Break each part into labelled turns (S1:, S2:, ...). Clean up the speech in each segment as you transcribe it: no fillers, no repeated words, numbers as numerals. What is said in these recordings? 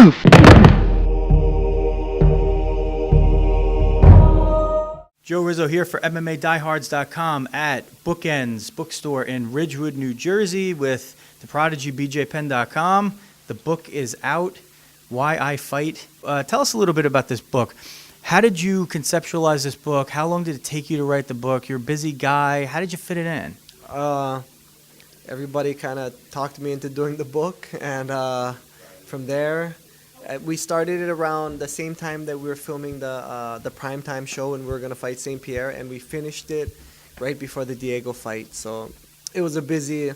S1: Joe Rizzo here for MMADiehards.com at Bookends Bookstore in Ridgewood, New Jersey with the prodigy BJPenn.com. The book is out, Why I Fight. Tell us a little bit about this book. How did you conceptualize this book? How long did it take you to write the book? You're a busy guy. How did you fit it in?
S2: Everybody kind of talked me into doing the book, and from there, we started it around the same time that we were filming the primetime show when we were going to fight St. Pierre, and we finished it right before the Diego fight. So it was a busy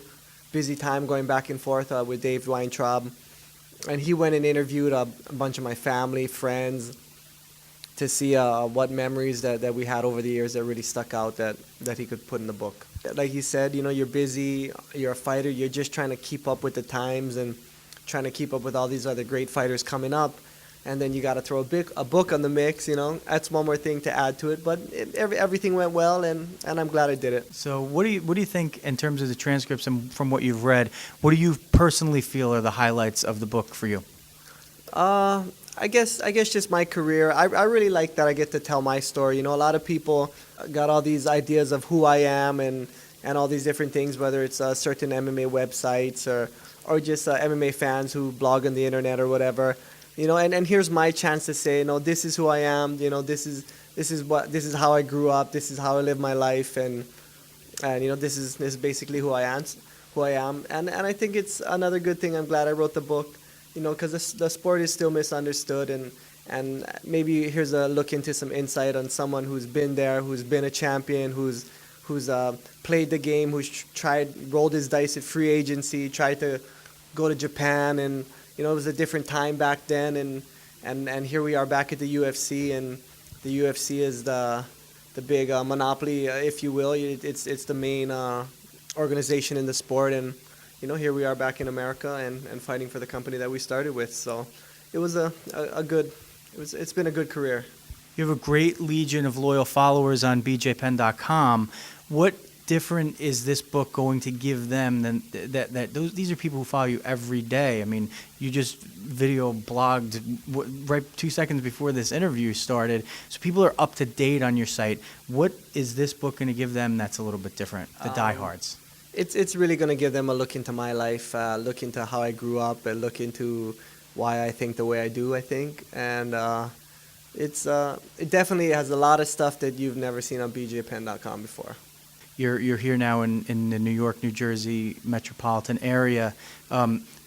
S2: time going back and forth with Dave Weintraub, and he went and interviewed a bunch of my family, friends, to see what memories that we had over the years that really stuck out that he could put in the book. Like he said, you know, you're busy, you're a fighter, you're just trying to keep up with the times and trying to keep up with all these other great fighters coming up, and then you got to throw a book on the mix. You know, that's one more thing to add to it. But everything went well, and I'm glad I did it.
S1: So what do you think in terms of the transcripts and from what you've read? What do you personally feel are the highlights of the book for you?
S2: I guess just my career. I really like that I get to tell my story. You know, a lot of people got all these ideas of who I am and all these different things, whether it's certain MMA websites or just MMA fans who blog on the internet or whatever. You know, and here's my chance to say, you know, this is who I am. You know, this is how I grew up. This is how I live my life, and you know, this is basically who I am. And I think it's another good thing. I'm glad I wrote the book. You know, because the sport is still misunderstood, and maybe here's a look into some insight on someone who's been there, who's been a champion, who's played the game, who's rolled his dice at free agency, tried to go to Japan, and you know, it was a different time back then, and here we are back at the UFC, and the UFC is the big monopoly, if you will. It's the main organization in the sport, and you know, here we are back in America and fighting for the company that we started with. So it was it's been a good career.
S1: You have a great legion of loyal followers on BJPenn.com. What different is this book going to give them than these are people who follow you every day? I mean, you just video blogged right 2 seconds before this interview started, so people are up to date on your site. What is this book going to give them that's a little bit different, the diehards?
S2: It's really going to give them a look into my life, look into how I grew up, and look into why I think the way I do, I think. And it definitely has a lot of stuff that you've never seen on BJPenn.com before. You're
S1: here now in the New York, New Jersey metropolitan area.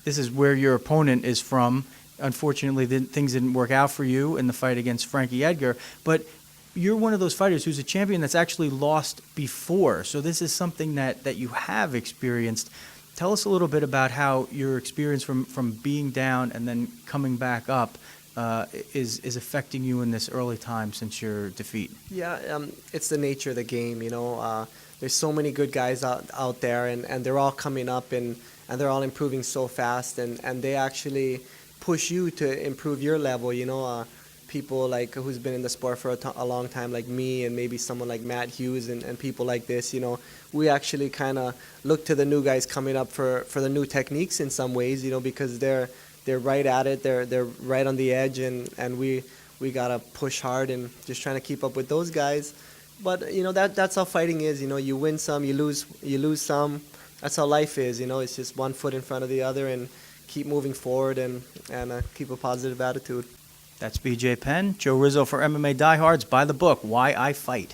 S1: This is where your opponent is from. Unfortunately, things didn't work out for you in the fight against Frankie Edgar, but you're one of those fighters who's a champion that's actually lost before. So this is something that you have experienced. Tell us a little bit about how your experience from being down and then coming back up is affecting you in this early time since your defeat.
S2: Yeah, it's the nature of the game, you know. There's so many good guys out there, and they're all coming up, and they're all improving so fast, and they actually push you to improve your level, you know. People like who's been in the sport for a long time, like me, and maybe someone like Matt Hughes and people like this, you know, we actually kind of look to the new guys coming up for the new techniques in some ways, you know, because they're right at it, they're right on the edge, and we gotta push hard and just trying to keep up with those guys. But you know, that's how fighting is, you know, you win some, you lose some. That's how life is, you know. It's just one foot in front of the other, and keep moving forward and keep a positive attitude.
S1: That's BJ Penn. Joe Rizzo for MMA Diehards. Buy the book, Why I Fight.